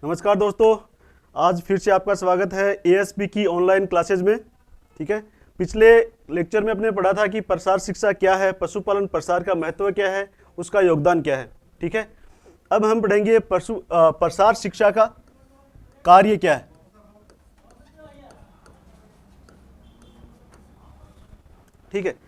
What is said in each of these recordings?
नमस्कार दोस्तों, आज फिर से आपका स्वागत है एएसपी की ऑनलाइन क्लासेज में। ठीक है, पिछले लेक्चर में अपने पढ़ा था कि प्रसार शिक्षा क्या है, पशुपालन प्रसार का महत्व क्या है, उसका योगदान क्या है। ठीक है, अब हम पढ़ेंगे प्रसार शिक्षा का कार्य क्या है। ठीक है,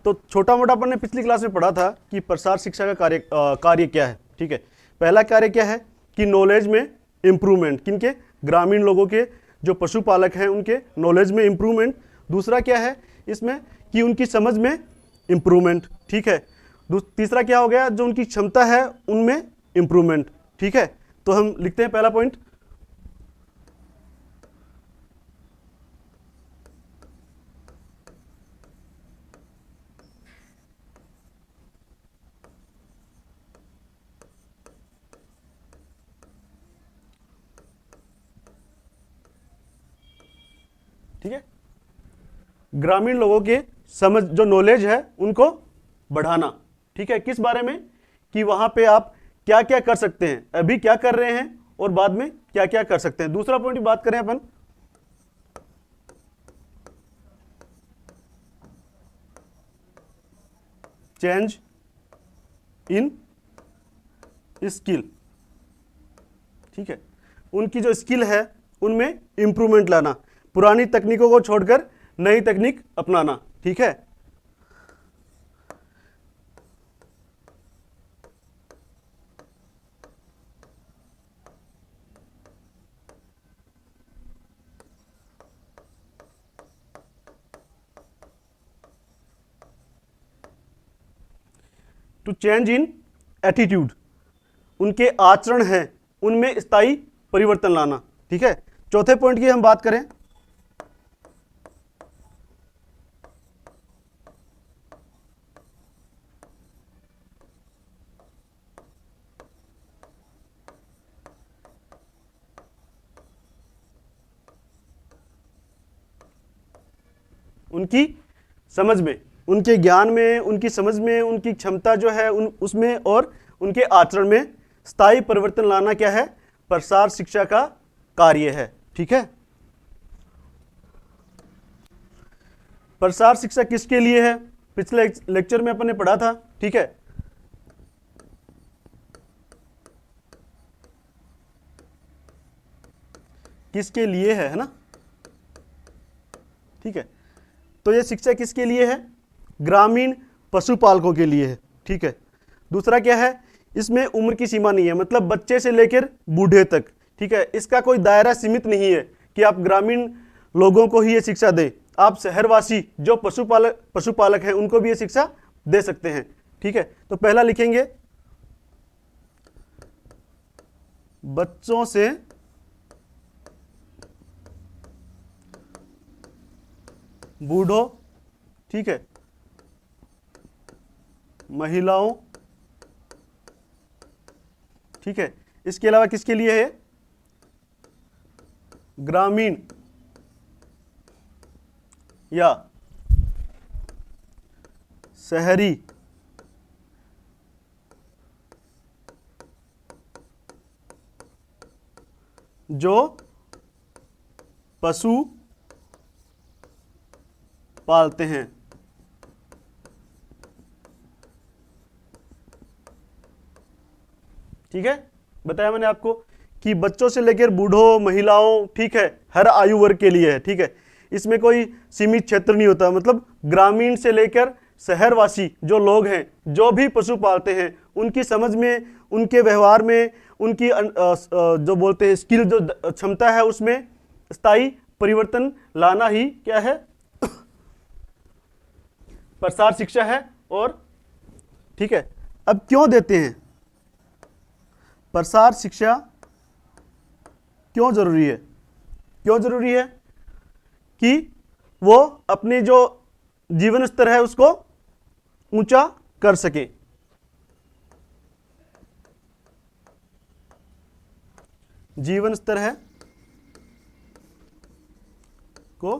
तो छोटा मोटा अपन ने पिछली क्लास में पढ़ा था कि प्रसार शिक्षा का कार्य क्या है। ठीक है, पहला कार्य क्या है कि नॉलेज में इंप्रूवमेंट, किनके, ग्रामीण लोगों के, जो पशुपालक हैं उनके नॉलेज में इंप्रूवमेंट। दूसरा क्या है इसमें कि उनकी समझ में इंप्रूवमेंट। ठीक है, तीसरा क्या हो गया, जो उनकी क्षमता है उनमें इंप्रूवमेंट। ठीक है, तो हम लिखते हैं पहला पॉइंट। ठीक है, ग्रामीण लोगों के समझ, जो नॉलेज है उनको बढ़ाना। ठीक है, किस बारे में, कि वहां पे आप क्या क्या कर सकते हैं, अभी क्या कर रहे हैं और बाद में क्या क्या कर सकते हैं। दूसरा पॉइंट की बात करें अपन, चेंज इन स्किल। ठीक है, उनकी जो स्किल है उनमें इंप्रूवमेंट लाना, पुरानी तकनीकों को छोड़कर नई तकनीक अपनाना। ठीक है, टू चेंज इन एटीट्यूड, उनके आचरण हैं उनमें स्थायी परिवर्तन लाना। ठीक है, चौथे पॉइंट की हम बात करें, उनकी समझ में, उनके ज्ञान में, उनकी समझ में, उनकी क्षमता जो है उसमें और उनके आचरण में स्थायी परिवर्तन लाना क्या है, प्रसार शिक्षा का कार्य है। ठीक है, प्रसार शिक्षा किसके लिए है, पिछले लेक्चर में अपन ने पढ़ा था। ठीक है, किसके लिए है ना। ठीक है, तो ये शिक्षा किसके लिए है, ग्रामीण पशुपालकों के लिए है। ठीक है, दूसरा क्या है, इसमें उम्र की सीमा नहीं है, मतलब बच्चे से लेकर बूढ़े तक। ठीक है, इसका कोई दायरा सीमित नहीं है कि आप ग्रामीण लोगों को ही ये शिक्षा दें, आप शहरवासी जो पशुपालक हैं उनको भी ये शिक्षा दे सकते हैं। ठीक है, तो पहला लिखेंगे, बच्चों से बूढ़ों, ठीक है, महिलाओं। ठीक है, इसके अलावा किसके लिए है, ग्रामीण या शहरी जो पशु पालते हैं। ठीक है, बताया मैंने आपको कि बच्चों से लेकर बूढ़ों, महिलाओं, ठीक है, हर आयु वर्ग के लिए है। ठीक है, इसमें कोई सीमित क्षेत्र नहीं होता, मतलब ग्रामीण से लेकर शहरवासी जो लोग हैं, जो भी पशु पालते हैं, उनकी समझ में, उनके व्यवहार में, उनकी जो बोलते हैं स्किल, जो क्षमता है, उसमें स्थायी परिवर्तन लाना ही क्या है, प्रसार शिक्षा है। और ठीक है, अब क्यों देते हैं प्रसार शिक्षा, क्यों जरूरी है, क्यों जरूरी है, कि वो अपने जो जीवन स्तर है उसको ऊंचा कर सके। जीवन स्तर है को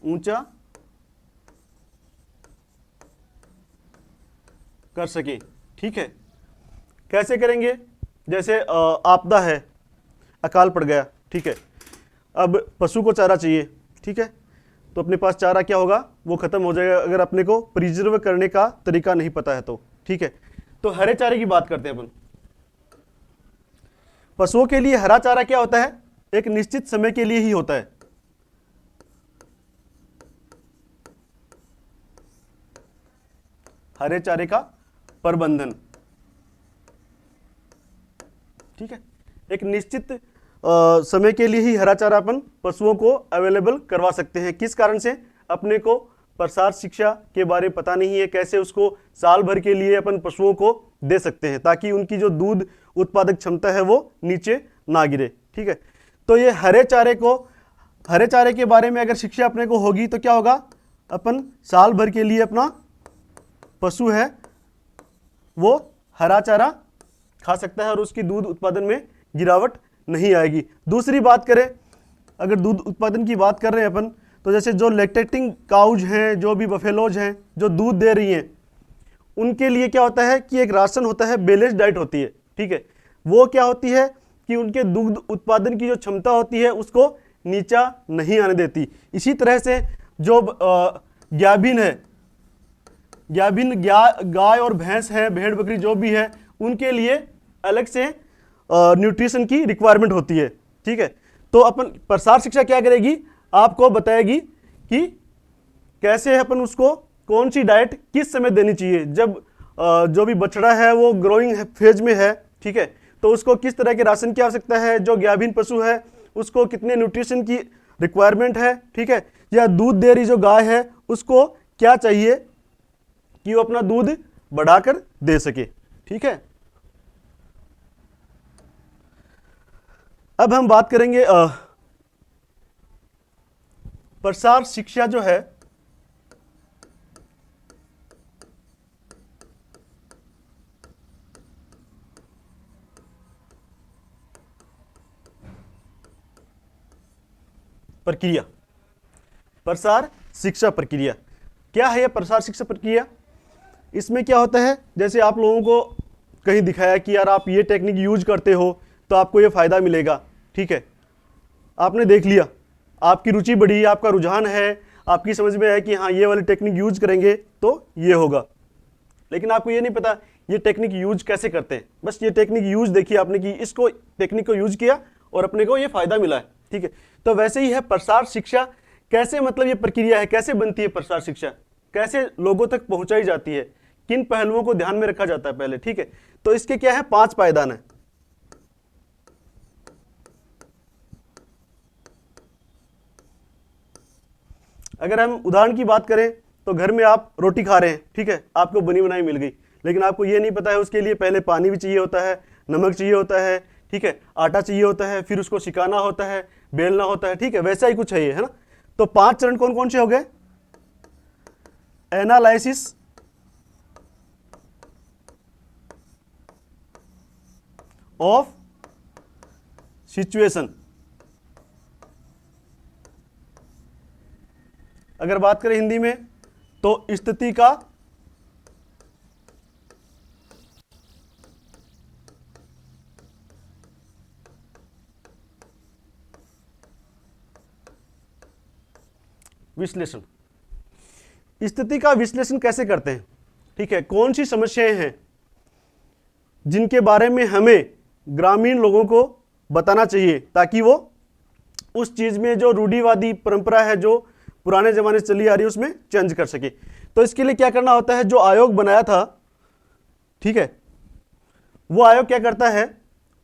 ऊंचा कर सके। ठीक है, कैसे करेंगे, जैसे आपदा है, अकाल पड़ गया, ठीक है, अब पशु को चारा चाहिए, ठीक है, तो अपने पास चारा क्या होगा, वो खत्म हो जाएगा अगर अपने को प्रिजर्व करने का तरीका नहीं पता है तो, ठीक है। तो हरे चारे की बात करते हैं अपन। पशुओं के लिए हरा चारा क्या होता है, एक निश्चित समय के लिए ही होता है। हरे चारे का प्रबंधन, ठीक है, एक निश्चित समय के लिए ही हरा चारा अपन पशुओं को अवेलेबल करवा सकते हैं। किस कारण से, अपने को प्रसार शिक्षा के बारे में पता नहीं है, कैसे उसको साल भर के लिए अपन पशुओं को दे सकते हैं ताकि उनकी जो दूध उत्पादक क्षमता है वो नीचे ना गिरे, ठीक है। तो ये हरे चारे के बारे में अगर शिक्षा अपने को होगी तो क्या होगा, अपन साल भर के लिए अपना पशु है वो हरा चारा खा सकता है और उसकी दूध उत्पादन में गिरावट नहीं आएगी। दूसरी बात करें, अगर दूध उत्पादन की बात कर रहे हैं अपन, तो जैसे जो लैक्टेटिंग काउज हैं, जो भी बफेलोज हैं जो दूध दे रही हैं, उनके लिए क्या होता है कि एक राशन होता है, बैलेंस डाइट होती है, ठीक है। वो क्या होती है कि उनके दूध उत्पादन की जो क्षमता होती है उसको नीचा नहीं आने देती। इसी तरह से जो गाभिन है, गाय और भैंस है, भेड़ बकरी जो भी है, उनके लिए अलग से न्यूट्रिशन की रिक्वायरमेंट होती है, ठीक है। तो अपन प्रसार शिक्षा क्या करेगी, आपको बताएगी कि कैसे अपन उसको कौन सी डाइट किस समय देनी चाहिए। जब जो भी बछड़ा है वो ग्रोइंग फेज में है, ठीक है, तो उसको किस तरह के राशन की आवश्यकता है, जो गाभिन पशु है उसको कितने न्यूट्रिशन की रिक्वायरमेंट है, ठीक है, या दूध दे रही जो गाय है उसको क्या चाहिए कि वो अपना दूध बढ़ाकर दे सके, ठीक है। अब हम बात करेंगे प्रसार शिक्षा जो है प्रक्रिया, प्रसार शिक्षा प्रक्रिया क्या है। यह प्रसार शिक्षा प्रक्रिया, इसमें क्या होता है, जैसे आप लोगों को कहीं दिखाया कि यार आप ये टेक्निक यूज करते हो तो आपको ये फायदा मिलेगा, ठीक है, आपने देख लिया, आपकी रुचि बढ़ी, आपका रुझान है, आपकी समझ में है कि हाँ ये वाली टेक्निक यूज करेंगे तो ये होगा, लेकिन आपको ये नहीं पता ये टेक्निक यूज कैसे करते हैं। बस ये टेक्निक यूज देखी आपने कि इसको टेक्निक को यूज किया और अपने को ये फायदा मिला है, ठीक है। तो वैसे ही है प्रसार शिक्षा, कैसे मतलब ये प्रक्रिया है, कैसे बनती है प्रसार शिक्षा, कैसे लोगों तक पहुंचाई जाती है, किन पहलुओं को ध्यान में रखा जाता है पहले, ठीक है। तो इसके क्या है, 5 पायदान है। अगर हम उदाहरण की बात करें तो घर में आप रोटी खा रहे हैं, ठीक है, आपको बनी बनाई मिल गई, लेकिन आपको ये नहीं पता है उसके लिए पहले पानी भी चाहिए होता है, नमक चाहिए होता है, ठीक है, आटा चाहिए होता है, फिर उसको सिकाना होता है, बेलना होता है, ठीक है, वैसा ही कुछ है ये, है ना। तो 5 चरण कौन कौन से हो गए, एनालिसिस, ऑफ सिचुएशन, अगर बात करें हिंदी में तो स्थिति का विश्लेषण। स्थिति का विश्लेषण कैसे करते हैं, ठीक है, कौन सी समस्याएं हैं जिनके बारे में हमें ग्रामीण लोगों को बताना चाहिए ताकि वो उस चीज में जो रूढ़िवादी परंपरा है जो पुराने जमाने से चली आ रही है उसमें चेंज कर सके। तो इसके लिए क्या करना होता है, जो आयोग बनाया था, ठीक है, वो आयोग क्या करता है,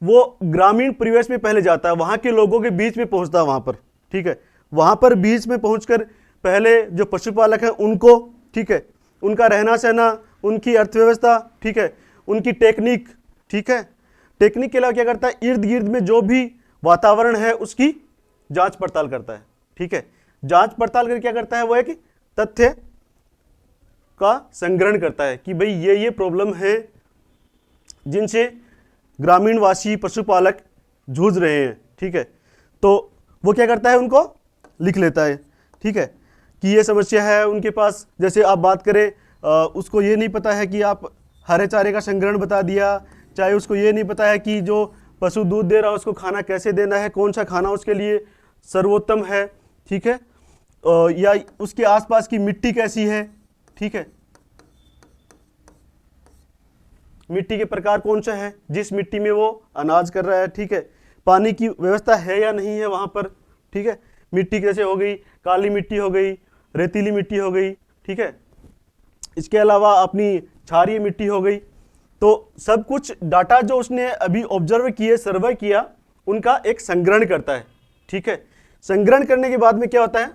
वो ग्रामीण परिवेश में पहले जाता है, वहां के लोगों के बीच में पहुंचता है वहां पर, ठीक है, वहां पर बीच में पहुंचकर पहले जो पशुपालक हैं उनको, ठीक है, उनका रहना सहना, उनकी अर्थव्यवस्था, ठीक है, उनकी टेक्निक, ठीक है, टेक्निक के अलावा क्या करता है, इर्द गिर्द में जो भी वातावरण है उसकी जांच पड़ताल करता है, ठीक है, जांच पड़ताल करके क्या करता है, वो एक तथ्य का संग्रहण करता है कि भाई ये प्रॉब्लम है जिनसे ग्रामीण वासी पशुपालक जूझ रहे हैं, ठीक है, तो वो क्या करता है, उनको लिख लेता है, ठीक है, कि ये समस्या है उनके पास। जैसे आप बात करें उसको ये नहीं पता है कि आप हरे चारे का संग्रहण बता दिया, चाहे उसको ये नहीं पता है कि जो पशु दूध दे रहा है उसको खाना कैसे देना है, कौन सा खाना उसके लिए सर्वोत्तम है, ठीक है, या उसके आसपास की मिट्टी कैसी है, ठीक है, मिट्टी के प्रकार कौन सा है, जिस मिट्टी में वो अनाज कर रहा है, ठीक है, पानी की व्यवस्था है या नहीं है वहां पर, ठीक है, मिट्टी कैसे हो गई, काली मिट्टी हो गई, रेतीली मिट्टी हो गई, ठीक है, इसके अलावा अपनी क्षारीय मिट्टी हो गई। तो सब कुछ डाटा जो उसने अभी ऑब्जर्व किए, सर्वे किया, उनका एक संग्रहण करता है, ठीक है। संग्रहण करने के बाद में क्या होता है,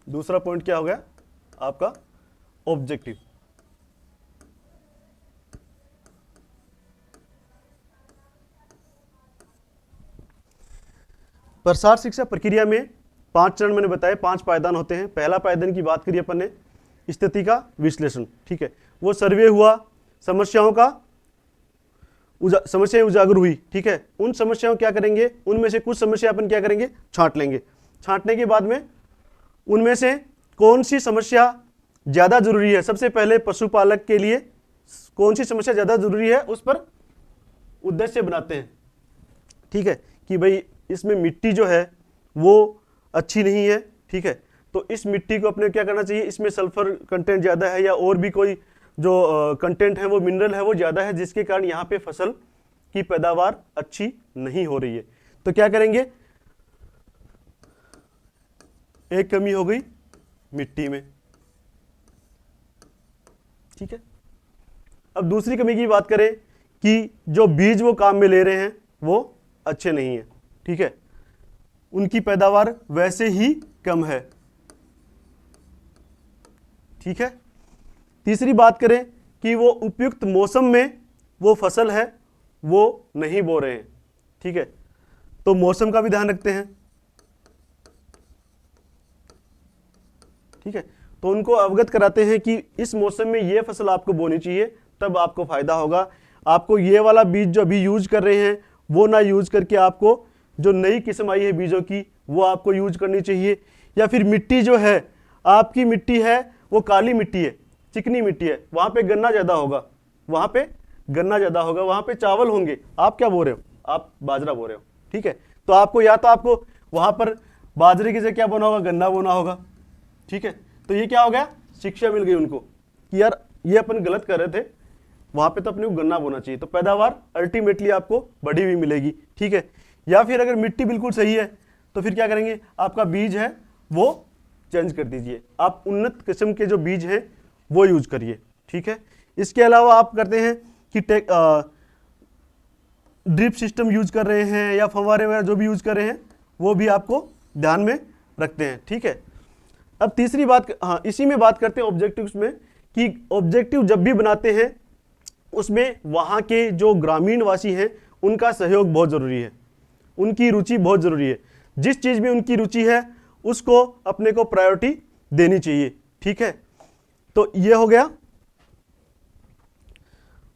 दूसरा पॉइंट क्या हो गया आपका, ऑब्जेक्टिव। प्रसार शिक्षा प्रक्रिया में 5 चरण मैंने बताए, 5 पायदान होते हैं। पहला पायदान की बात करिए अपन ने, स्थिति का विश्लेषण, ठीक है, वो सर्वे हुआ, समस्याओं का समस्याएं उजागर हुई, ठीक है, उन समस्याओं क्या करेंगे, उनमें से कुछ समस्या अपन क्या करेंगे, छांट लेंगे। छांटने के बाद में उनमें से कौन सी समस्या ज्यादा जरूरी है, सबसे पहले पशुपालक के लिए कौन सी समस्या ज्यादा जरूरी है, उस पर उद्देश्य बनाते हैं, ठीक है, कि भाई इसमें मिट्टी जो है वो अच्छी नहीं है, ठीक है, तो इस मिट्टी को अपने क्या करना चाहिए, इसमें सल्फर कंटेंट ज़्यादा है या और भी कोई जो कंटेंट है वो मिनरल है वो ज़्यादा है, जिसके कारण यहाँ पे फसल की पैदावार अच्छी नहीं हो रही है। तो क्या करेंगे, एक कमी हो गई मिट्टी में, ठीक है। अब दूसरी कमी की बात करें कि जो बीज वो काम में ले रहे हैं वो अच्छे नहीं है, ठीक है, उनकी पैदावार वैसे ही कम है, ठीक है। तीसरी बात करें कि वो उपयुक्त मौसम में वो फसल है वो नहीं बो रहे हैं, ठीक है, तो मौसम का भी ध्यान रखते हैं, ठीक है, तो उनको अवगत कराते हैं कि इस मौसम में ये फसल आपको बोनी चाहिए, तब आपको फायदा होगा। आपको ये वाला बीज जो अभी यूज कर रहे हैं वो ना यूज करके आपको जो नई किस्म आई है बीजों की वो आपको यूज करनी चाहिए। या फिर मिट्टी जो है, आपकी मिट्टी है वो काली मिट्टी है, चिकनी मिट्टी है, वहां पे गन्ना ज्यादा होगा, वहां पे गन्ना ज्यादा होगा, वहां पे चावल होंगे, आप क्या बो रहे हो, आप बाजरा बो रहे हो, ठीक है, तो आपको या तो आपको वहां पर बाजरे की जगह क्या बोना होगा, गन्ना बोना होगा, ठीक है। तो ये क्या हो गया, शिक्षा मिल गई उनको कि यार ये अपन गलत कर रहे थे, वहां पे तो अपने को गन्ना बोना चाहिए, तो पैदावार अल्टीमेटली आपको बढ़ी हुई मिलेगी, ठीक है। या फिर अगर मिट्टी बिल्कुल सही है तो फिर क्या करेंगे, आपका बीज है वो चेंज कर दीजिए, आप उन्नत किस्म के जो बीज हैं वो यूज करिए, ठीक है। इसके अलावा आप करते हैं कि ड्रिप सिस्टम यूज कर रहे हैं या फव्वारे वगैरह जो भी यूज कर रहे हैं वो भी आपको ध्यान में रखते हैं, ठीक है। अब तीसरी बात, हाँ इसी में बात करते हैं ऑब्जेक्टिव्स में, कि ऑब्जेक्टिव जब भी बनाते हैं उसमें वहाँ के जो ग्रामीण वासी हैं उनका सहयोग बहुत ज़रूरी है, उनकी रुचि बहुत ज़रूरी है, जिस चीज़ में उनकी रुचि है उसको अपने को प्रायोरिटी देनी चाहिए, ठीक है। तो ये हो गया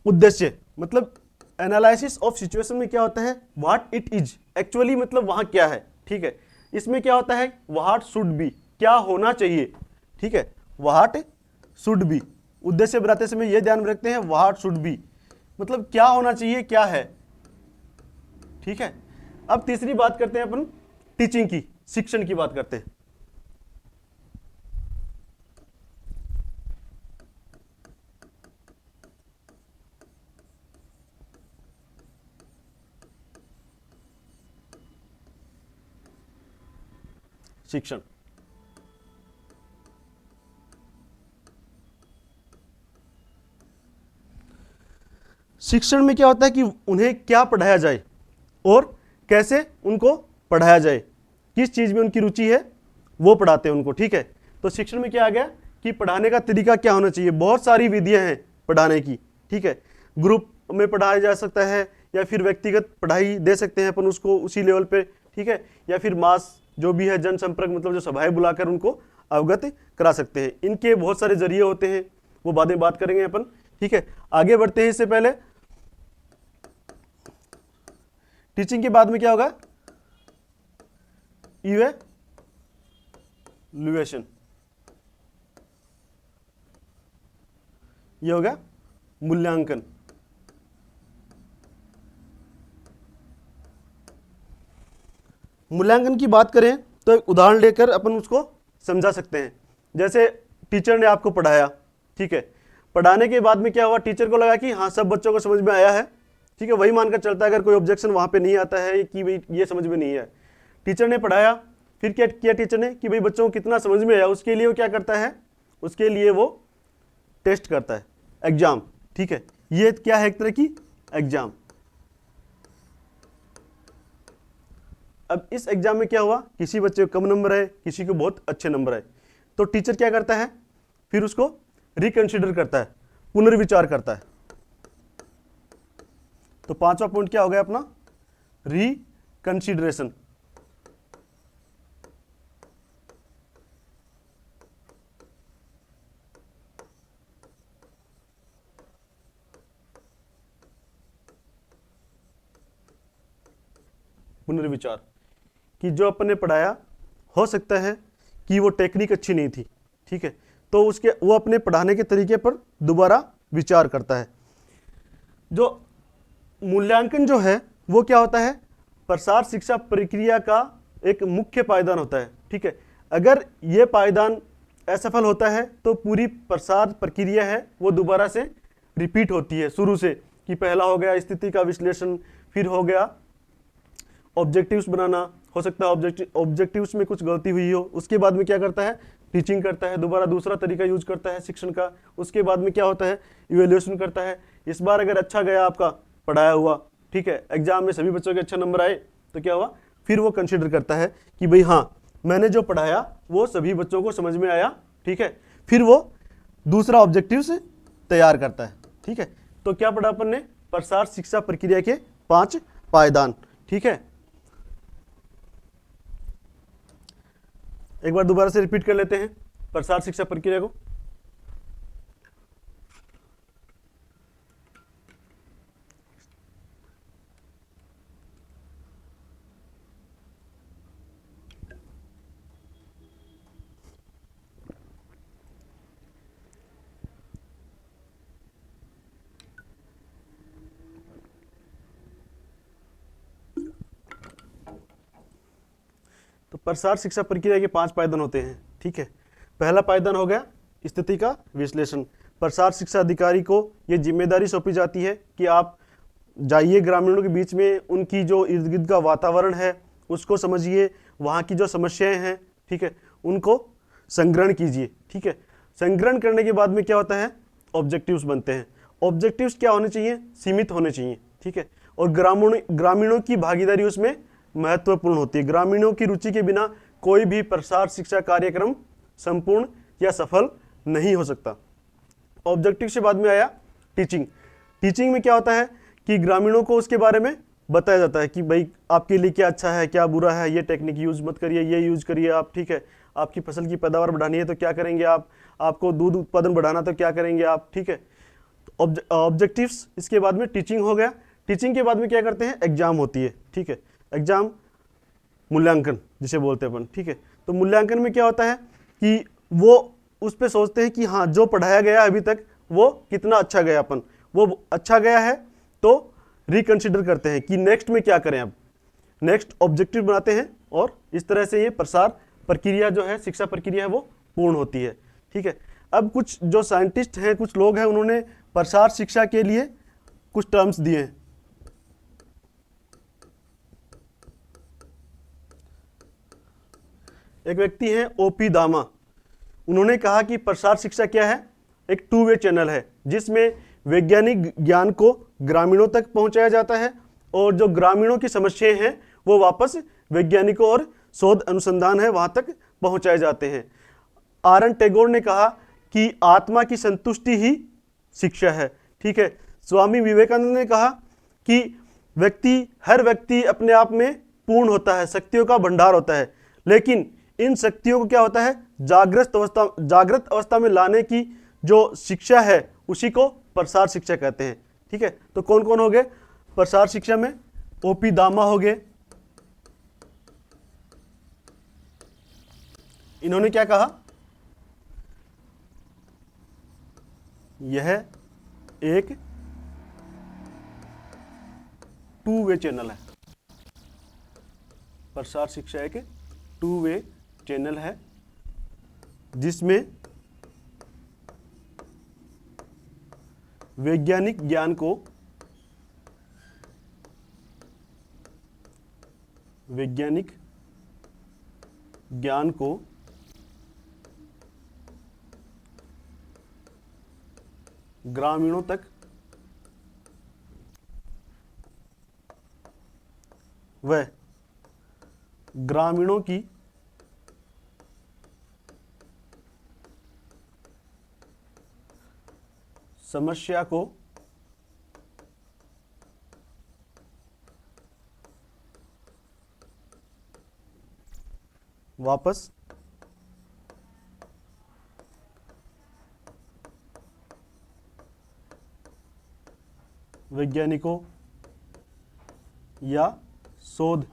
उद्देश्य, मतलब एनालिसिस ऑफ सिचुएशन में क्या होता है, व्हाट इट इज एक्चुअली, मतलब वहाँ क्या है, ठीक है। इसमें क्या होता है, व्हाट शुड बी, क्या होना चाहिए, ठीक है, व्हाट शुड बी, उद्देश्य बनाते समय यह ध्यान में रखते हैं व्हाट शुड बी, मतलब क्या होना चाहिए, क्या है, ठीक है। अब तीसरी बात करते हैं अपन टीचिंग की, शिक्षण की बात करते हैं। शिक्षण, शिक्षण में क्या होता है कि उन्हें क्या पढ़ाया जाए और कैसे उनको पढ़ाया जाए, किस चीज में उनकी रुचि है वो पढ़ाते हैं उनको, ठीक है। तो शिक्षण में क्या आ गया कि पढ़ाने का तरीका क्या होना चाहिए, बहुत सारी विधियां हैं पढ़ाने की, ठीक है। ग्रुप में पढ़ाया जा सकता है या फिर व्यक्तिगत पढ़ाई दे सकते हैं अपन उसको उसी लेवल पे, ठीक है, या फिर मास जो भी है जनसंपर्क, मतलब जो सभाएं बुलाकर उनको अवगत करा सकते हैं। इनके बहुत सारे जरिए होते हैं, वो बाद में बात करेंगे अपन, ठीक है। आगे बढ़ते हैं, इससे पहले टीचिंग के बाद में क्या होगा, इवैल्यूएशन, ये हो गया मूल्यांकन। मूल्यांकन की बात करें तो एक उदाहरण लेकर अपन उसको समझा सकते हैं। जैसे टीचर ने आपको पढ़ाया, ठीक है, पढ़ाने के बाद में क्या हुआ, टीचर को लगा कि हाँ सब बच्चों को समझ में आया है, ठीक है, वही मानकर चलता है, अगर कोई ऑब्जेक्शन वहां पे नहीं आता है कि भाई ये समझ में नहीं है। टीचर ने पढ़ाया, फिर क्या किया टीचर ने कि भाई बच्चों को कितना समझ में आया, उसके लिए वो क्या करता है, उसके लिए वो टेस्ट करता है, एग्जाम, ठीक है, ये क्या है, एक तरह की एग्जाम। अब इस एग्जाम में क्या हुआ, किसी बच्चे को कम नंबर आए, किसी को बहुत अच्छे नंबर आए, तो टीचर क्या करता है, फिर उसको रिकंसिडर करता है, पुनर्विचार करता है। तो पांचवा पॉइंट क्या हो गया अपना, रिकंसिडरेशन। पुनर्विचार कि जो अपन ने पढ़ाया, हो सकता है कि वो टेक्निक अच्छी नहीं थी, ठीक है, तो उसके वो अपने पढ़ाने के तरीके पर दोबारा विचार करता है। जो मूल्यांकन जो है वो क्या होता है, प्रसार शिक्षा प्रक्रिया का एक मुख्य पायदान होता है, ठीक है। अगर ये पायदान असफल होता है तो पूरी प्रसार प्रक्रिया है वो दोबारा से रिपीट होती है शुरू से, कि पहला हो गया स्थिति का विश्लेषण, फिर हो गया ऑब्जेक्टिव्स बनाना, हो सकता है ऑब्जेक्टिव्स में कुछ गलती हुई हो, उसके बाद में क्या करता है, टीचिंग करता है, दोबारा दूसरा तरीका यूज करता है शिक्षण का, उसके बाद में क्या होता है, इवैल्यूएशन करता है। इस बार अगर अच्छा गया आपका पढ़ाया हुआ, ठीक है, एग्जाम में सभी बच्चों के अच्छे नंबर आए, तो क्या हुआ, फिर वो कंसिडर करता है कि भाई हाँ मैंने जो पढ़ाया वो सभी बच्चों को समझ में आया, ठीक है, फिर वो दूसरा ऑब्जेक्टिव से तैयार करता है, ठीक है। तो क्या पढ़ा अपन ने, प्रसार शिक्षा प्रक्रिया के 5 पायदान, ठीक है। एक बार दोबारा से रिपीट कर लेते हैं प्रसार शिक्षा प्रक्रिया को। तो प्रसार शिक्षा प्रक्रिया के 5 पायदान होते हैं, ठीक है। पहला पायदान हो गया स्थिति का विश्लेषण। प्रसार शिक्षा अधिकारी को यह जिम्मेदारी सौंपी जाती है कि आप जाइए ग्रामीणों के बीच में, उनकी जो इर्द गिर्द का वातावरण है उसको समझिए, वहाँ की जो समस्याएं हैं, ठीक है, उनको संग्रहण कीजिए, ठीक है। संग्रहण करने के बाद में क्या होता है, ऑब्जेक्टिव्स बनते हैं। ऑब्जेक्टिव्स क्या होने चाहिए, सीमित होने चाहिए, ठीक है, और ग्रामीणों की भागीदारी उसमें महत्वपूर्ण होती है। ग्रामीणों की रुचि के बिना कोई भी प्रसार शिक्षा कार्यक्रम संपूर्ण या सफल नहीं हो सकता। ऑब्जेक्टिव से बाद में आया टीचिंग। टीचिंग में क्या होता है कि ग्रामीणों को उसके बारे में बताया जाता है कि भाई आपके लिए क्या अच्छा है, क्या बुरा है, ये टेक्निक यूज मत करिए, ये यूज करिए आप, ठीक है। आपकी फसल की पैदावार बढ़ानी है तो क्या करेंगे आप, आपको दूध उत्पादन बढ़ाना तो क्या करेंगे आप, ठीक है। ऑब्जेक्टिव्स, इसके बाद में टीचिंग हो गया। टीचिंग के बाद में क्या करते हैं, एग्जाम होती है, ठीक है। एग्जाम मूल्यांकन जिसे बोलते हैं अपन, ठीक है। तो मूल्यांकन में क्या होता है कि वो उस पे सोचते हैं कि हाँ जो पढ़ाया गया अभी तक वो कितना अच्छा गया, अपन वो अच्छा गया है तो रिकंसिडर करते हैं कि नेक्स्ट में क्या करें, अब नेक्स्ट ऑब्जेक्टिव बनाते हैं, और इस तरह से ये प्रसार प्रक्रिया जो है, शिक्षा प्रक्रिया है, वो पूर्ण होती है, ठीक है। अब कुछ जो साइंटिस्ट हैं, कुछ लोग हैं, उन्होंने प्रसार शिक्षा के लिए कुछ टर्म्स दिए हैं। एक व्यक्ति हैं ओपी दामा, उन्होंने कहा कि प्रसार शिक्षा क्या है, एक 2 वे चैनल है जिसमें वैज्ञानिक ज्ञान को ग्रामीणों तक पहुंचाया जाता है, और जो ग्रामीणों की समस्याएं हैं वो वापस वैज्ञानिकों और शोध अनुसंधान है वहां तक पहुंचाए जाते हैं। आरएन टैगोर ने कहा कि आत्मा की संतुष्टि ही शिक्षा है, ठीक है। स्वामी विवेकानंद ने कहा कि हर व्यक्ति अपने आप में पूर्ण होता है, शक्तियों का भंडार होता है, लेकिन इन शक्तियों को क्या होता है, जागृत अवस्था में लाने की जो शिक्षा है उसी को प्रसार शिक्षा कहते हैं, ठीक है। तो कौन कौन हो गए प्रसार शिक्षा में, ओपी दामा हो गए, इन्होंने क्या कहा, यह एक टू वे चैनल है, प्रसार शिक्षा एक टू वे चैनल है जिसमें वैज्ञानिक ज्ञान को ग्रामीणों तक व ग्रामीणों की समस्या को वापस वैज्ञानिकों या शोध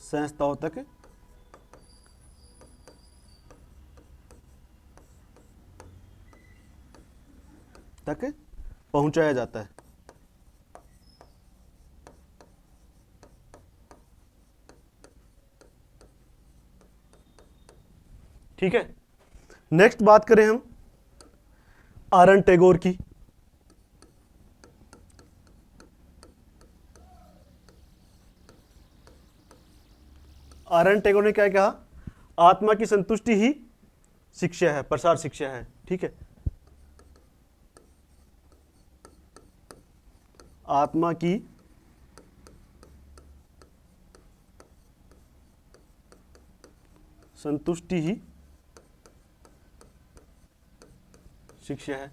संस्थाओं तक पहुंचाया जाता है। ठीक है, नेक्स्ट बात करें हम आर एन टैगोर की। आर एन टैगोर ने क्या कहा, आत्मा की संतुष्टि ही शिक्षा है, प्रसार शिक्षा है। ठीक है, आत्मा की संतुष्टि ही शिक्षा है।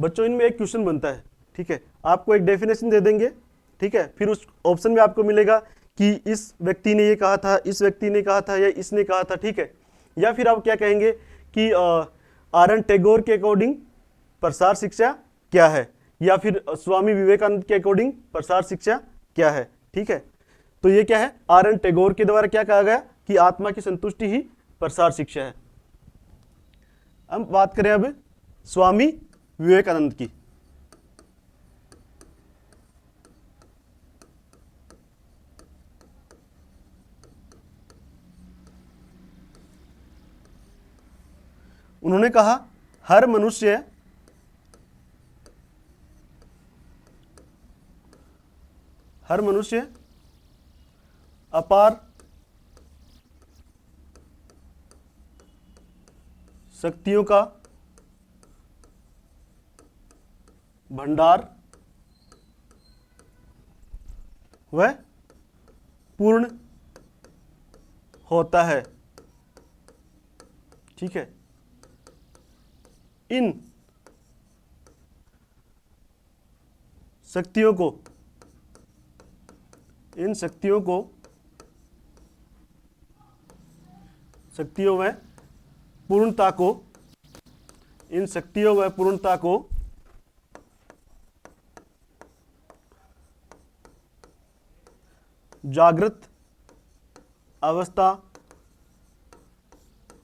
बच्चों, इनमें एक क्वेश्चन बनता है। ठीक है, आपको एक डेफिनेशन दे देंगे। ठीक है, फिर उस ऑप्शन में आपको मिलेगा कि इस व्यक्ति ने ये कहा था, इस व्यक्ति ने कहा था, या इसने कहा था। ठीक है, या फिर आप क्या कहेंगे कि आर एन टैगोर के अकॉर्डिंग प्रसार शिक्षा क्या है, या फिर स्वामी विवेकानंद के अकॉर्डिंग प्रसार शिक्षा क्या है। ठीक है, तो ये क्या है, आर एन टैगोर के द्वारा क्या कहा गया कि आत्मा की संतुष्टि ही प्रसार शिक्षा है। हम बात करें अब स्वामी विवेकानंद की। उन्होंने कहा हर मनुष्य अपार शक्तियों का भंडार वह पूर्ण होता है। ठीक है, इन शक्तियों व पूर्णता को जागृत अवस्था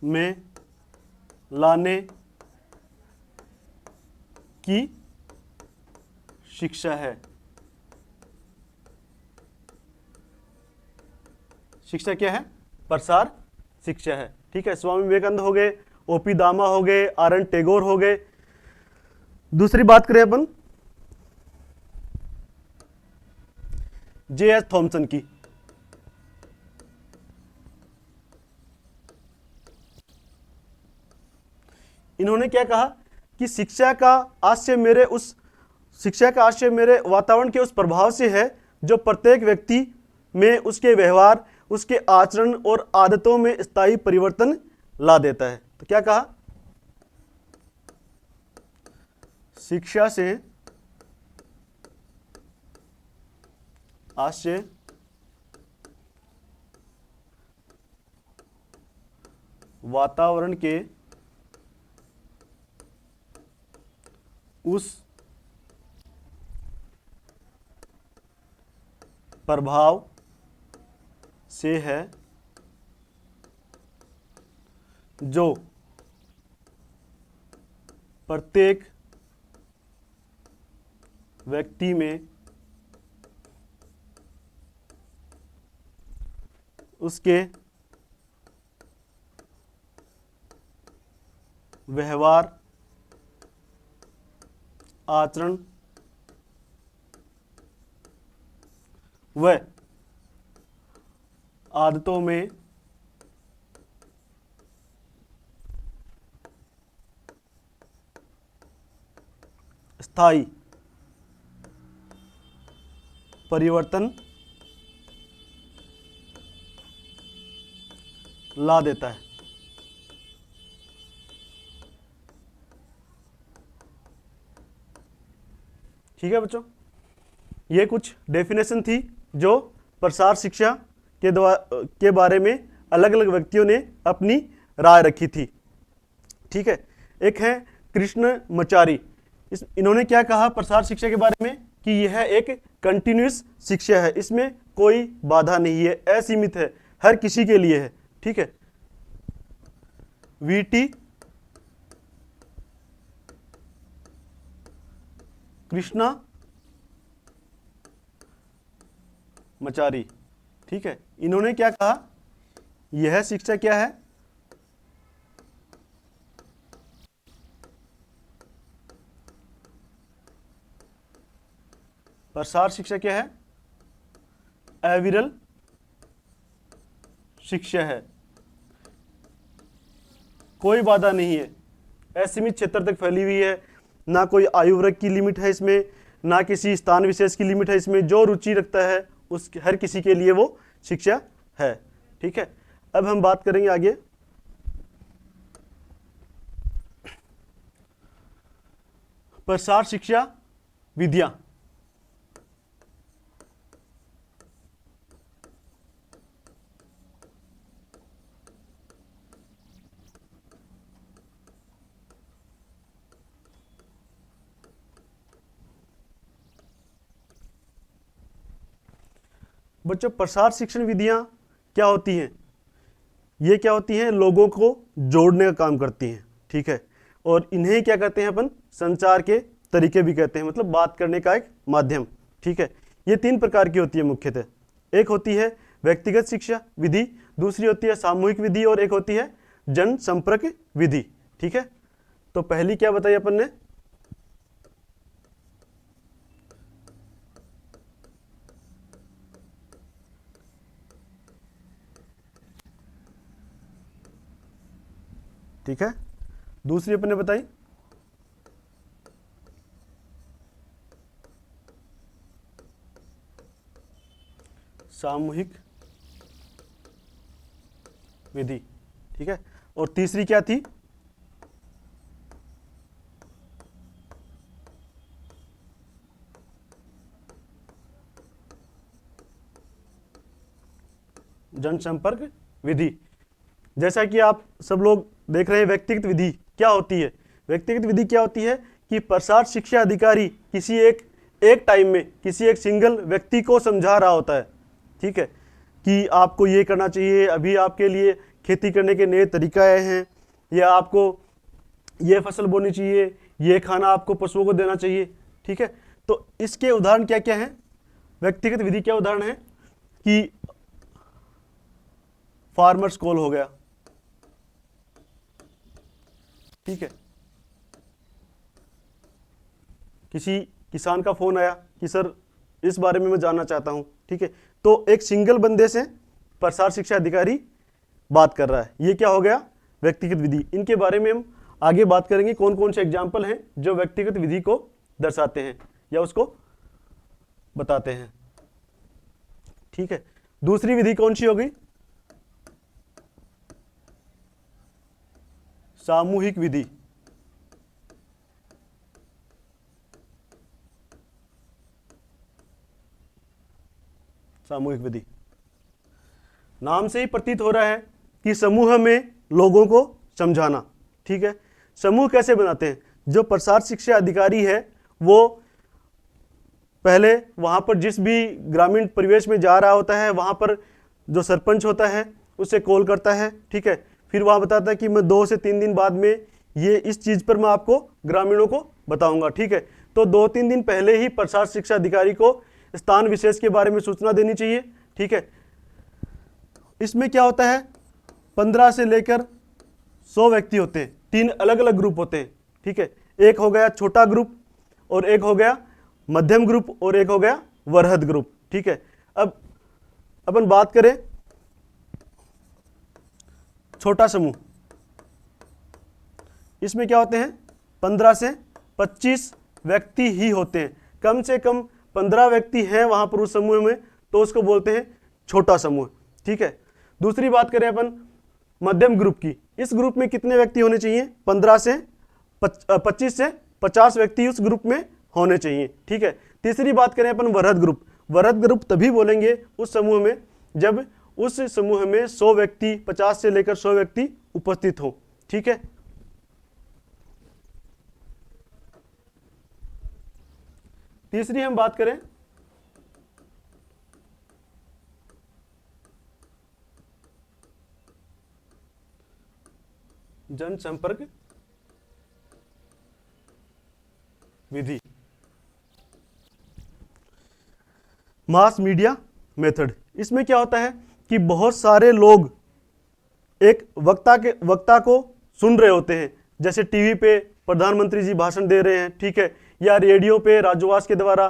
में लाने की शिक्षा है। शिक्षा क्या है, प्रसार शिक्षा है। ठीक है, स्वामी विवेकानंद हो गए, ओपी दामा हो गए, आर एन टैगोर हो गए। दूसरी बात करें अपन जे एस थॉमसन की। इन्होंने क्या कहा कि शिक्षा का आशय मेरे वातावरण के उस प्रभाव से है जो प्रत्येक व्यक्ति में उसके व्यवहार, उसके आचरण और आदतों में स्थायी परिवर्तन ला देता है। तो क्या कहा, शिक्षा से आशय वातावरण के उस प्रभाव से है जो प्रत्येक व्यक्ति में उसके व्यवहार, आचरण व आदतों में स्थायी परिवर्तन ला देता है। ठीक है बच्चों, ये कुछ डेफिनेशन थी जो प्रसार शिक्षा के बारे में अलग अलग व्यक्तियों ने अपनी राय रखी थी। ठीक है, एक है कृष्णमचारी। इन्होंने क्या कहा प्रसार शिक्षा के बारे में कि यह एक कंटिन्यूअस शिक्षा है, इसमें कोई बाधा नहीं है, असीमित है, हर किसी के लिए है। ठीक है, वीटी कृष्णमचारी। ठीक है, इन्होंने क्या कहा, यह शिक्षा क्या है, प्रसार शिक्षा क्या है, अविरल शिक्षा है, कोई बाधा नहीं है, असीमित क्षेत्र तक फैली हुई है, ना कोई आयु वर्ग की लिमिट है इसमें, ना किसी स्थान विशेष की लिमिट है इसमें, जो रुचि रखता है उस हर किसी के लिए वो शिक्षा है। ठीक है, अब हम बात करेंगे आगे प्रसार शिक्षा विधियां। बच्चों, प्रसार शिक्षण विधियां क्या होती हैं, ये क्या होती हैं, लोगों को जोड़ने का काम करती हैं। ठीक है, और इन्हें क्या कहते हैं अपन, संचार के तरीके भी कहते हैं, मतलब बात करने का एक माध्यम। ठीक है, ये तीन प्रकार की होती है मुख्यतः, एक होती है व्यक्तिगत शिक्षा विधि, दूसरी होती है सामूहिक विधि, और एक होती है जन संपर्क विधि। ठीक है, तो पहली क्या बताई अपन ने, ठीक है, दूसरी अपन ने बताई सामूहिक विधि। ठीक है, और तीसरी क्या थी, जनसंपर्क विधि। जैसा कि आप सब लोग देख रहे हैं, व्यक्तिगत विधि क्या होती है, व्यक्तिगत विधि क्या होती है कि प्रसार शिक्षा अधिकारी किसी एक टाइम में किसी एक सिंगल व्यक्ति को समझा रहा होता है। ठीक है, कि आपको ये करना चाहिए, अभी आपके लिए खेती करने के नए तरीका आए हैं, या आपको ये फसल बोनी चाहिए, ये खाना आपको पशुओं को देना चाहिए। ठीक है, तो इसके उदाहरण क्या क्या हैं, व्यक्तिगत विधि क्या उदाहरण है कि फार्मर्स कॉल हो गया। ठीक है, किसी किसान का फोन आया कि सर इस बारे में मैं जानना चाहता हूं। ठीक है, तो एक सिंगल बंदे से प्रसार शिक्षा अधिकारी बात कर रहा है, ये क्या हो गया, व्यक्तिगत विधि। इनके बारे में हम आगे बात करेंगे, कौन कौन से एग्जाम्पल हैं जो व्यक्तिगत विधि को दर्शाते हैं या उसको बताते हैं। ठीक है, दूसरी विधि कौन सी होगी, सामूहिक विधि। सामूहिक विधि, नाम से ही प्रतीत हो रहा है कि समूह में लोगों को समझाना। ठीक है, समूह कैसे बनाते हैं, जो प्रसार शिक्षा अधिकारी है वो पहले वहाँ पर जिस भी ग्रामीण परिवेश में जा रहा होता है वहाँ पर जो सरपंच होता है उसे कॉल करता है, ठीक है। फिर वहाँ बताता है कि मैं 2 से 3 दिन बाद में ये इस चीज़ पर मैं आपको ग्रामीणों को बताऊंगा, ठीक है। तो 2-3 दिन पहले ही प्रसार शिक्षा अधिकारी को स्थान विशेष के बारे में सूचना देनी चाहिए, ठीक है। इसमें क्या होता है, 15 से लेकर 100 व्यक्ति होते हैं, 3 अलग अलग ग्रुप होते हैं, ठीक है। एक हो गया छोटा ग्रुप, और एक हो गया मध्यम ग्रुप, और एक हो गया वृहद ग्रुप, ठीक है। अब अपन बात करें छोटा समूह, इसमें क्या होते हैं, 15 से 25 व्यक्ति ही होते हैं। कम से कम 15 व्यक्ति हैं वहां पर उस समूह में, तो उसको बोलते हैं छोटा समूह, ठीक है। दूसरी बात करें अपन मध्यम ग्रुप की, इस ग्रुप में कितने व्यक्ति होने चाहिए, 15 से 25 से 50 व्यक्ति उस ग्रुप में होने चाहिए, ठीक है। तीसरी बात करें अपन वृहद ग्रुप, वृहद ग्रुप तभी बोलेंगे उस समूह में जब उस समूह में 100 व्यक्ति, 50 से लेकर 100 व्यक्ति उपस्थित हो, ठीक है। तीसरी हम बात करें जनसंपर्क विधि, मास मीडिया मेथड। इसमें क्या होता है कि बहुत सारे लोग एक वक्ता को सुन रहे होते हैं, जैसे टीवी पे प्रधानमंत्री जी भाषण दे रहे हैं, ठीक है, या रेडियो पे राजवास के द्वारा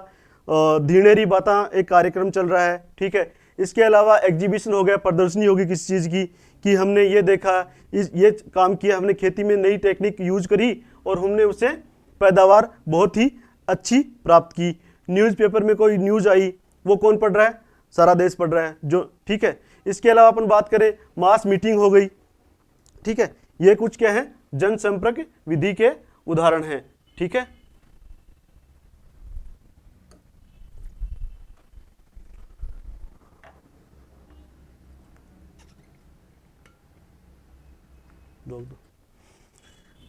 धीणेरी बातें एक कार्यक्रम चल रहा है, ठीक है। इसके अलावा एग्जीबिशन हो गया, प्रदर्शनी होगी किसी चीज़ की, कि हमने ये देखा, ये काम किया, हमने खेती में नई टेक्निक यूज करी और हमने उससे पैदावार बहुत ही अच्छी प्राप्त की। न्यूज़पेपर में कोई न्यूज़ आई, वो कौन पढ़ रहा है, सारा देश पढ़ रहा है, जो, ठीक है। इसके अलावा अपन बात करें मास मीटिंग हो गई, ठीक है। ये कुछ क्या है, जनसंपर्क विधि के उदाहरण हैं, ठीक है।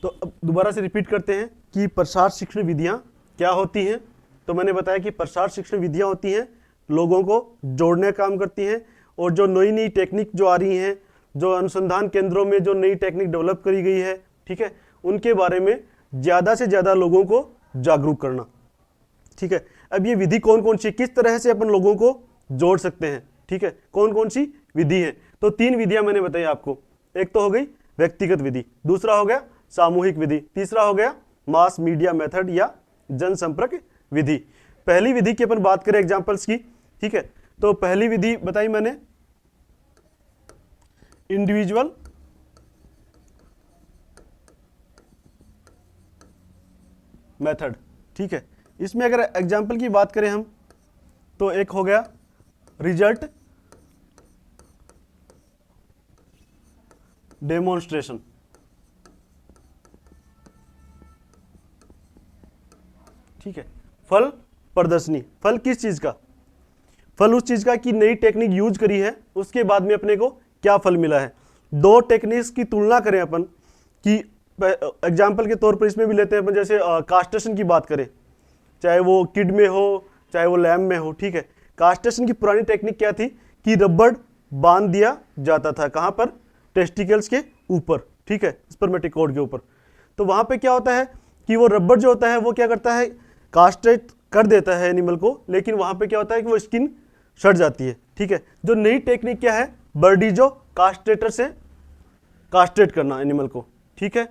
तो अब दोबारा से रिपीट करते हैं कि प्रसार शिक्षण विधियां क्या होती हैं। तो मैंने बताया कि प्रसार शिक्षण विधियां होती हैं, लोगों को जोड़ने का काम करती हैं, और जो नई नई टेक्निक जो आ रही हैं, जो अनुसंधान केंद्रों में जो नई टेक्निक डेवलप करी गई है, ठीक है, उनके बारे में ज़्यादा से ज़्यादा लोगों को जागरूक करना, ठीक है। अब ये विधि कौन कौन सी, किस तरह से अपन लोगों को जोड़ सकते हैं, ठीक है, कौन कौन सी विधि है। तो 3 विधियां मैंने बताई आपको, एक तो हो गई व्यक्तिगत विधि, दूसरा हो गया सामूहिक विधि, तीसरा हो गया मास मीडिया मेथड या जनसंपर्क विधि। पहली विधि की अपन बात करें एग्जांपल्स की, ठीक है। तो पहली विधि बताई मैंने इंडिविजुअल मेथड, ठीक है। इसमें अगर एग्जांपल की बात करें हम, तो एक हो गया रिजल्ट डेमोन्स्ट्रेशन, ठीक है। फल प्रदर्शनी, फल किस चीज का, फल उस चीज का कि नई टेक्निक यूज करी है, उसके बाद में अपने को क्या फल मिला है। 2 टेक्निक्स की तुलना करें अपन, कि एग्जाम्पल के तौर पर इसमें भी लेते हैं अपन, जैसे कास्टेशन की बात करें, चाहे वो किड में हो चाहे वो लैम्ब में हो, ठीक है। कास्टेशन की पुरानी टेक्निक क्या थी कि रबड़ बांध दिया जाता था, कहाँ पर, टेस्टिकल्स के ऊपर, ठीक है, स्पर्मेटिकोड के ऊपर। तो वहाँ पे क्या होता है कि वो रबड़ जो होता है वो क्या करता है, कास्ट्रेट कर देता है एनिमल को, लेकिन वहाँ पे क्या होता है कि वो स्किन सड़ जाती है, ठीक है। जो नई टेक्निक क्या है, बर्डीजो कास्ट्रेटर से कास्ट्रेट करना एनिमल को, ठीक है।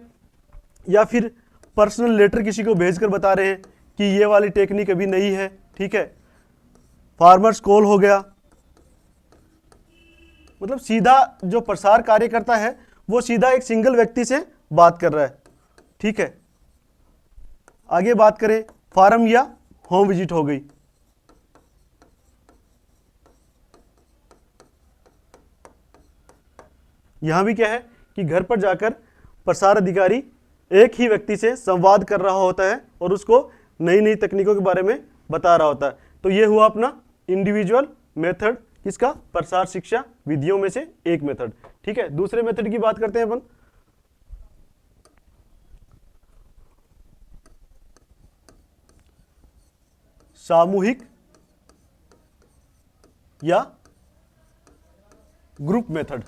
या फिर पर्सनल लेटर किसी को भेजकर बता रहे हैं कि ये वाली टेक्निक अभी नई है, ठीक है। फार्मर्स कॉल हो गया, मतलब सीधा जो प्रसार कार्य करता है वो सीधा एक सिंगल व्यक्ति से बात कर रहा है, ठीक है। आगे बात करें फार्म या होम विजिट हो गई, यहां भी क्या है कि घर पर जाकर प्रसार अधिकारी एक ही व्यक्ति से संवाद कर रहा होता है और उसको नई नई तकनीकों के बारे में बता रहा होता है। तो ये हुआ अपना इंडिविजुअल मेथड, किसका, प्रसार शिक्षा विधियों में से एक मेथड, ठीक है। दूसरे मेथड की बात करते हैं अपन, सामूहिक या ग्रुप मेथड।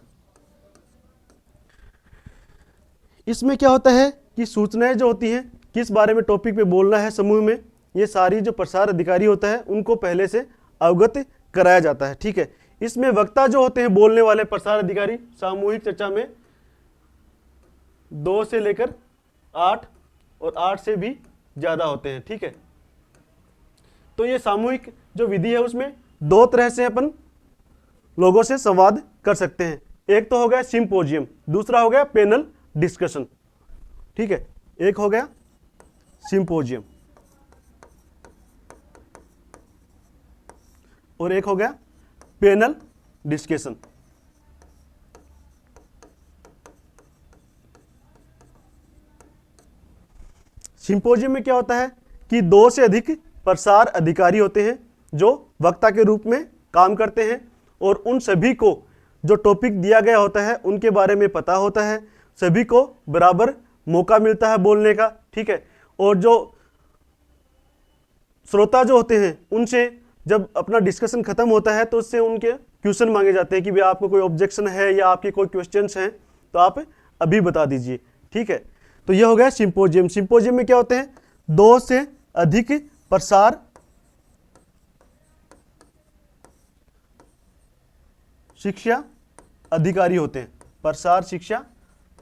इसमें क्या होता है कि सूचनाएं जो होती हैं, किस बारे में टॉपिक पे बोलना है समूह में, ये सारी जो प्रसार अधिकारी होता है उनको पहले से अवगत कराया जाता है। ठीक है, इसमें वक्ता जो होते हैं, बोलने वाले प्रसार अधिकारी, सामूहिक चर्चा में 2 से लेकर 8 और 8 से भी ज्यादा होते हैं। ठीक है, तो ये सामूहिक जो विधि है उसमें 2 तरह से अपन लोगों से संवाद कर सकते हैं। एक तो हो गया सिंपोजियम, दूसरा हो गया पैनल डिस्कशन। ठीक है, एक हो गया सिंपोजियम और एक हो गया पैनल डिस्कशन। सिंपोजियम में क्या होता है कि 2 से अधिक प्रसार अधिकारी होते हैं जो वक्ता के रूप में काम करते हैं और उन सभी को जो टॉपिक दिया गया होता है उनके बारे में पता होता है, सभी को बराबर मौका मिलता है बोलने का। ठीक है, और जो श्रोता जो होते हैं उनसे जब अपना डिस्कशन खत्म होता है तो उससे उनके क्वेश्चन मांगे जाते हैं कि भाई आपको कोई ऑब्जेक्शन है या आपके कोई क्वेश्चंस हैं तो आप अभी बता दीजिए। ठीक है, तो यह हो गया सिंपोजियम। सिंपोजियम में क्या होते हैं, 2 से अधिक प्रसार शिक्षा अधिकारी होते हैं। प्रसार शिक्षा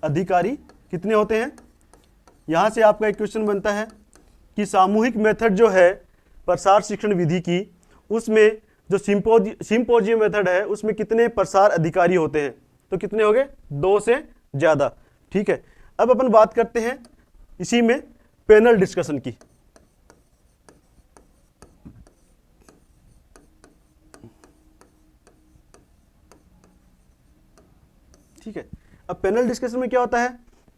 अधिकारी कितने होते हैं? यहां से आपका एक क्वेश्चन बनता है कि सामूहिक मेथड जो है प्रसार शिक्षण विधि की, उसमें जो सिंपोजियम मेथड है उसमें कितने प्रसार अधिकारी होते हैं? तो कितने हो गए? 2 से ज्यादा। ठीक है, अब अपन बात करते हैं इसी में पैनल डिस्कशन की। ठीक है, अब पैनल डिस्कशन में क्या होता है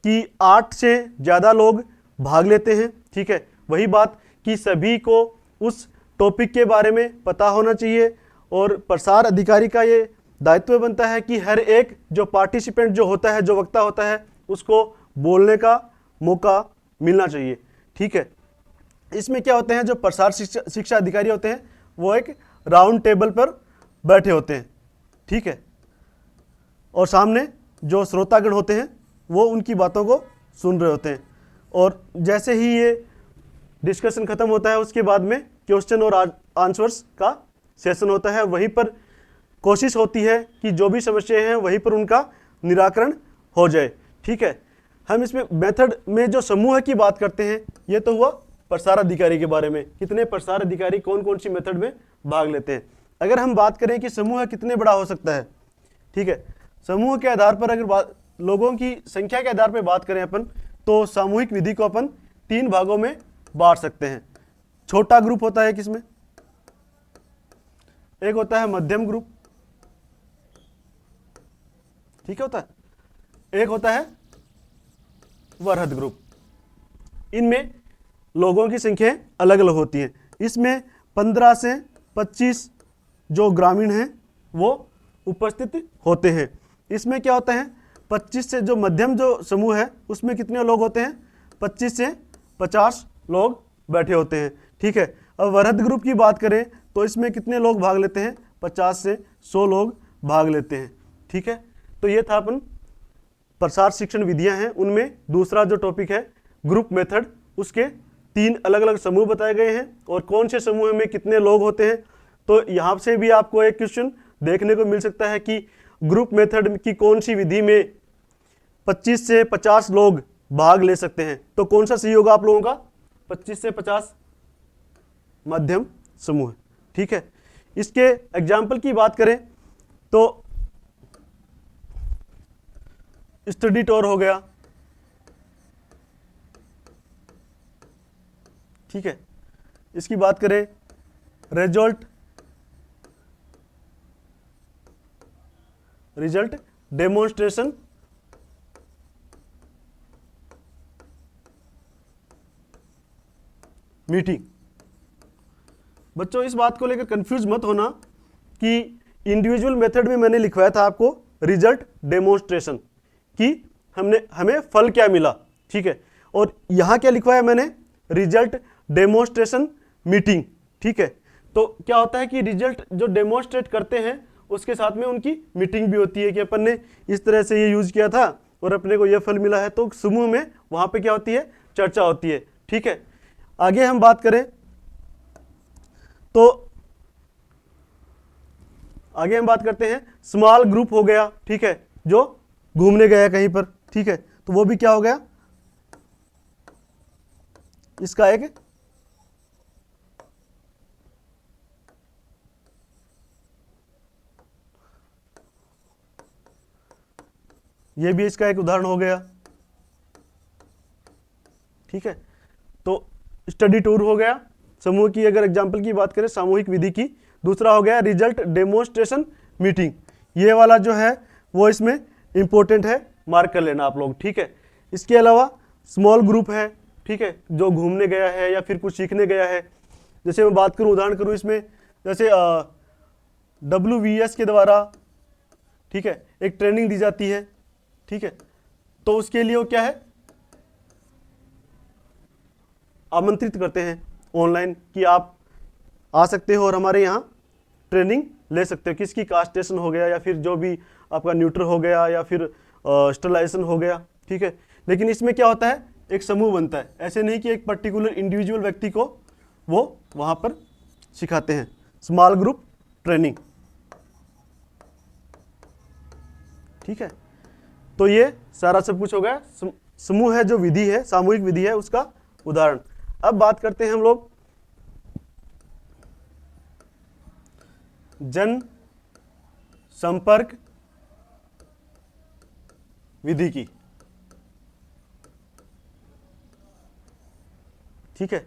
कि 8 से ज्यादा लोग भाग लेते हैं। ठीक है, वही बात कि सभी को उस टॉपिक के बारे में पता होना चाहिए और प्रसार अधिकारी का ये दायित्व बनता है कि हर एक जो पार्टिसिपेंट जो होता है, जो वक्ता होता है, उसको बोलने का मौका मिलना चाहिए। ठीक है, इसमें क्या होते हैं, जो प्रसार शिक्षा अधिकारी होते हैं वो एक राउंड टेबल पर बैठे होते हैं। ठीक है, और सामने जो श्रोतागण होते हैं वो उनकी बातों को सुन रहे होते हैं और जैसे ही ये डिस्कशन खत्म होता है उसके बाद में क्वेश्चन और आंसर्स का सेशन होता है। वहीं पर कोशिश होती है कि जो भी समस्याएं हैं वहीं पर उनका निराकरण हो जाए। ठीक है, हम इसमें मेथड में जो समूह की बात करते हैं, ये तो हुआ प्रसार अधिकारी के बारे में, कितने प्रसार अधिकारी कौन कौन सी मेथड में भाग लेते हैं। अगर हम बात करें कि समूह कितने बड़ा हो सकता है, ठीक है, समूह के आधार पर अगर लोगों की संख्या के आधार पर बात करें अपन, तो सामूहिक विधि को अपन 3 भागों में बांट सकते हैं। छोटा ग्रुप होता है किसमें, एक होता है मध्यम ग्रुप, ठीक होता है, एक होता है वृहद ग्रुप। इनमें लोगों की संख्या अलग अलग होती है। इसमें 15 से 25 जो ग्रामीण हैं वो उपस्थित होते हैं। इसमें क्या होता है, 25 से जो मध्यम जो समूह है उसमें कितने लोग होते हैं, 25 से 50 लोग बैठे होते हैं। ठीक है, अब वृहद ग्रुप की बात करें तो इसमें कितने लोग भाग लेते हैं, 50 से 100 लोग भाग लेते हैं। ठीक है, तो ये था अपन प्रसार शिक्षण विधियां हैं, उनमें दूसरा जो टॉपिक है ग्रुप मेथड, उसके 3 अलग अलग समूह बताए गए हैं और कौन से समूह में कितने लोग होते हैं। तो यहाँ से भी आपको एक क्वेश्चन देखने को मिल सकता है कि ग्रुप मेथड की कौन सी विधि में 25 से 50 लोग भाग ले सकते हैं। तो कौन सा सही होगा आप लोगों का, 25 से 50 मध्यम समूह। ठीक है, इसके एग्जाम्पल की बात करें तो स्टडी टूर हो गया। ठीक है, इसकी बात करें रिजल्ट डेमोन्स्ट्रेशन मीटिंग। बच्चों इस बात को लेकर कंफ्यूज मत होना कि इंडिविजुअल मेथड में मैंने लिखवाया था आपको रिजल्ट डेमोन्स्ट्रेशन कि हमें फल क्या मिला। ठीक है, और यहां क्या लिखवाया मैंने, रिजल्ट डेमोन्स्ट्रेशन मीटिंग। ठीक है। तो क्या होता है कि रिजल्ट जो डेमोन्स्ट्रेट करते हैं उसके साथ में उनकी मीटिंग भी होती है कि अपन ने इस तरह से ये यूज किया था और अपने को ये फल मिला है, तो समूह में वहां पे क्या होती है, चर्चा होती है। ठीक है, आगे हम बात करें तो आगे हम बात करते हैं स्मॉल ग्रुप हो गया। ठीक है, जो घूमने गया कहीं पर। ठीक है, तो वो भी क्या हो गया, इसका एक ये भी इसका एक उदाहरण हो गया। ठीक है, तो स्टडी टूर हो गया समूह की, अगर एग्जांपल की बात करें सामूहिक विधि की। दूसरा हो गया रिजल्ट डेमोन्स्ट्रेशन मीटिंग, ये वाला जो है वो इसमें इंपॉर्टेंट है, मार्क कर लेना आप लोग। ठीक है, इसके अलावा स्मॉल ग्रुप है। ठीक है, जो घूमने गया है या फिर कुछ सीखने गया है। जैसे मैं बात करूं, उदाहरण करूं इसमें, जैसे WVS के द्वारा, ठीक है, एक ट्रेनिंग दी जाती है। ठीक है, तो उसके लिए वो क्या है, आमंत्रित करते हैं ऑनलाइन कि आप आ सकते हो और हमारे यहाँ ट्रेनिंग ले सकते हो। किसकी, कास्टेशन हो गया या फिर जो भी आपका न्यूट्रल हो गया या फिर स्टरलाइजेशन हो गया। ठीक है, लेकिन इसमें क्या होता है, एक समूह बनता है, ऐसे नहीं कि एक पर्टिकुलर इंडिविजुअल व्यक्ति को वो वहाँ पर सिखाते हैं। Small group training. ठीक है, तो ये सारा सब कुछ हो गया। समूह है जो विधि है, सामूहिक विधि है, उसका उदाहरण। अब बात करते हैं हम लोग जन संपर्क विधि की। ठीक है,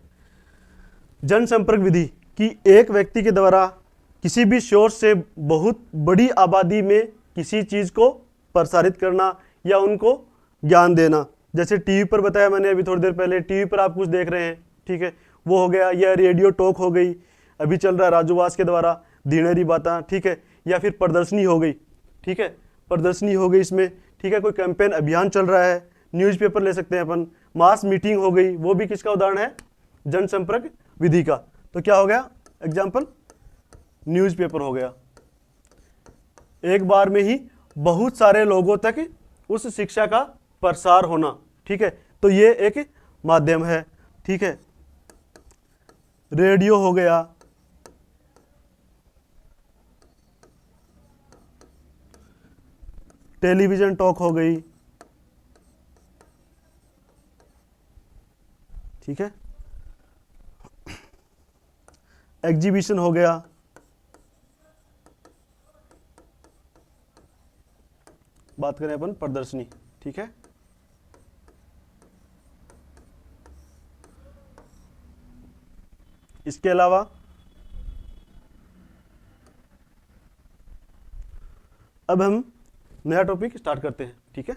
जनसंपर्क विधि की एक व्यक्ति के द्वारा किसी भी सोर्स से बहुत बड़ी आबादी में किसी चीज को प्रसारित करना या उनको ज्ञान देना। जैसे टीवी पर बताया मैंने अभी थोड़ी देर पहले, टीवी पर आप कुछ देख रहे हैं, ठीक है, वो हो गया। या रेडियो टॉक हो गई, अभी चल रहा है राजूवास के द्वारा धीणेरी बातें। ठीक है, या फिर प्रदर्शनी हो गई। ठीक है, प्रदर्शनी हो गई इसमें। ठीक है, कोई कैंपेन अभियान चल रहा है, न्यूज़पेपर ले सकते हैं अपन। मास मीटिंग हो गई, वो भी किसका उदाहरण है, जनसंपर्क विधि का। तो क्या हो गया एग्जाम्पल, न्यूज़पेपर हो गया। एक बार में ही बहुत सारे लोगों तक उस शिक्षा का प्रसार होना। ठीक है, तो ये एक माध्यम है। ठीक है, रेडियो हो गया, टेलीविजन टॉक हो गई। ठीक है, एग्जीबिशन हो गया। बात करें अपन प्रदर्शनी। ठीक है, इसके अलावा अब हम नया टॉपिक स्टार्ट करते हैं। ठीक है।